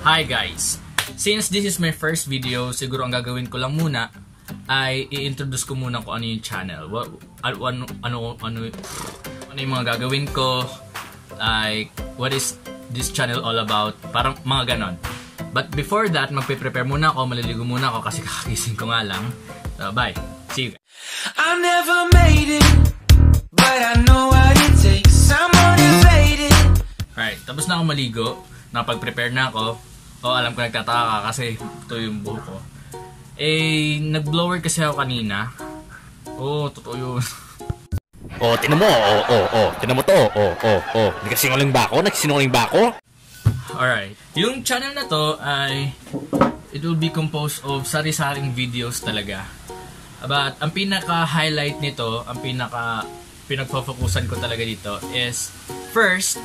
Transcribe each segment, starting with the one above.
Hi guys! Since this is my first video, siguro ang gagawin ko lang muna ay i-introduce ko muna kung ano yung channel. Ano yung mga gagawin ko, like what is this channel all about, parang mga ganon. But before that, magpe-prepare muna ako, maliligo muna ako kasi kakagising ko nga lang. So bye! See you guys! I never made it, but I know what it takes. I'm motivated. Alright, tapos na ako maligo. Napag-prepare na ako. Alam ko nagtataka ka kasi ito yung buhok ko. Nag-blower kasi ako kanina. Totoo yun. Tinan mo. Tinan mo to. Nagsinungaling ba ako? Alright. Yung channel na to ay it will be composed of sari-saring videos talaga. But ang pinaka-highlight nito, ang pinagpo-focusan ko talaga dito is first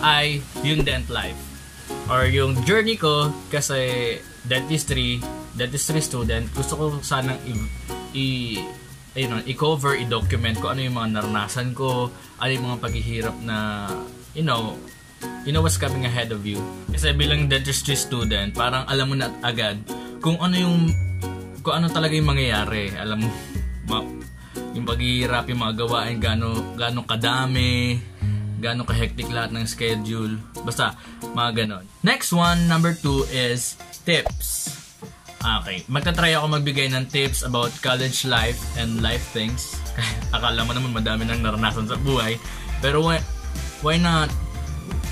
ay yung dent life. Or yung journey ko kasi dentistry student, gusto ko sanang i-cover, i-document ko ano yung mga naranasan ko, ano yung mga paghihirap na you know what's coming ahead of you. Kasi bilang dentistry student, parang alam mo na agad kung ano talaga yung mangyayari. Alam mo yung paghihirap, yung mga gawain, gaano kadami, gaano ka-hectic lahat ng schedule. Basta, mga ganon. Next one, number 2 is tips. Okay, magta-try ako magbigay ng tips about college life and life things. Akala mo naman madami nang naranasan sa buhay. Pero why not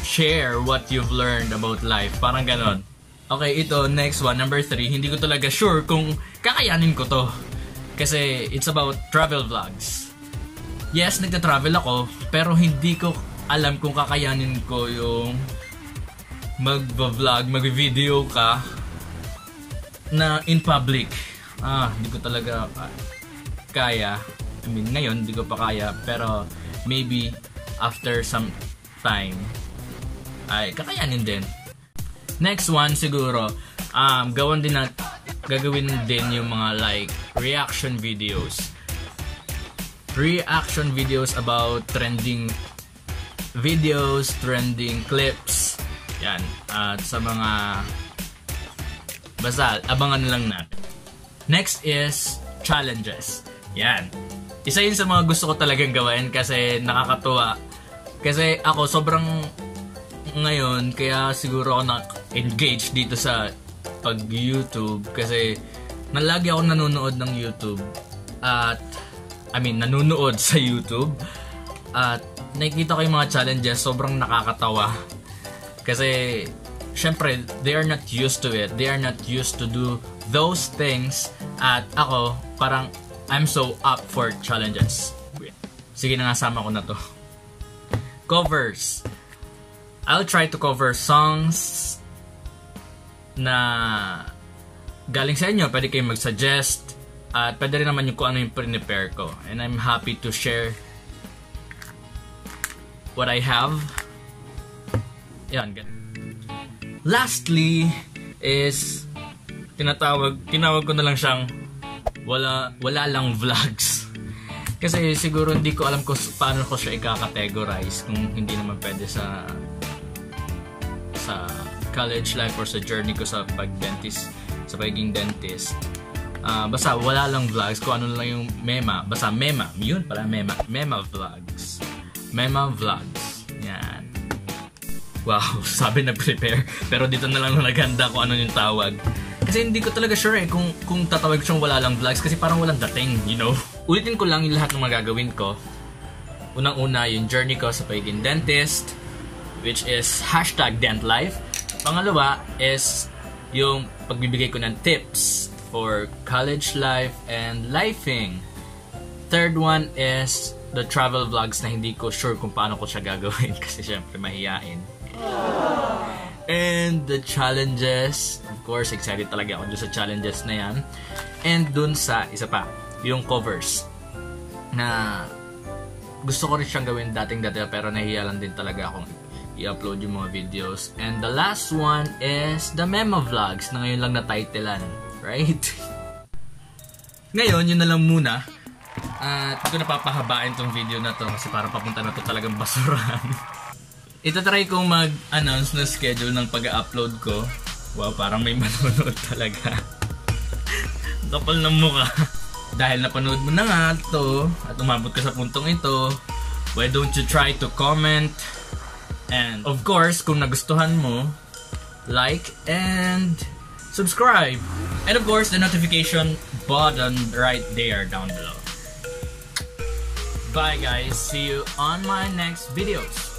share what you've learned about life? Parang ganon. Okay, ito, next one, number 3. Hindi ko talaga sure kung kakayanin ko to. Kasi it's about travel vlogs. Yes, nagta-travel ako, pero hindi ko alam kung kakayanin ko yung mag-vlog, mag-video ka na in public. Hindi ko talaga kaya. I mean, ngayon, hindi ko pa kaya. Pero, maybe, after some time, ay kakayanin din. Next one, siguro, gagawin din yung mga like, reaction videos. Reaction videos about trending videos, trending clips. Yan. At sa mga basta, abangan lang natin. Next is challenges. Yan. Isa yun sa mga gusto ko talagang gawin kasi nakakatuwa. Kasi ako sobrang ngayon, kaya siguro ako na-engage dito sa pag-YouTube kasi nalagi ako nanonood ng YouTube at nanonood sa YouTube at nakikita ko yung mga challenges, sobrang nakakatawa kasi syempre they are not used to it, they are not used to do those things at ako parang I'm so up for challenges. Sige na nga, sama ko na to. Covers. I'll try to cover songs na galing sa inyo. Pwede kayong mag-suggest at pwede rin naman yung kung ano yung prepare ko, and I'm happy to share what I have. Yan. Lastly is tinawag ko na lang siyang wala lang vlogs. Kasi siguro hindi ko alam kung paano ko siya i-categorize kung hindi naman pwede sa college life or sa journey ko sa pagiging dentist. Basta wala lang vlogs, kung ano lang yung mema. Basta mema. Yun pala, mema. Mema vlogs. Mema vlogs. Yan. Wow, sabi na-prepare. Pero dito na lang naghanda kung ano yung tawag. Kasi hindi ko talaga sure kung tatawag ko siyang wala lang vlogs kasi parang walang dating, you know. Ulitin ko lang yung lahat ng magagawin ko. Unang-una, yung journey ko sa pagiging dentist, which is #dentlife. Pangalawa is yung pagbibigay ko ng tips for college life and lifing. Third one is the travel vlogs na hindi ko sure kung paano ko siya gagawin kasi syempre mahihain. And the challenges, of course, excited talaga ako dun sa challenges na yan. And dun sa isa pa, yung covers na gusto ko rin siyang gawin dating-dati pero nahihiya lang din talaga akong i-upload yung mga videos. And the last one is the memo vlogs na ngayon lang na-titlean, right? Ngayon, yun na lang muna. At hindi ko napapahabain tong video na to kasi parang papunta na to talagang basurahan. Itatry kong mag-announce na schedule ng pag-upload ko Wow, parang may manonood talaga. Kapal ng mukha. Dahil napanood mo na nga ito at umabot ka sa puntong ito, why don't you try to comment? And of course, kung nagustuhan mo, like and subscribe. And of course, the notification button right there down below. Bye guys, see you on my next videos.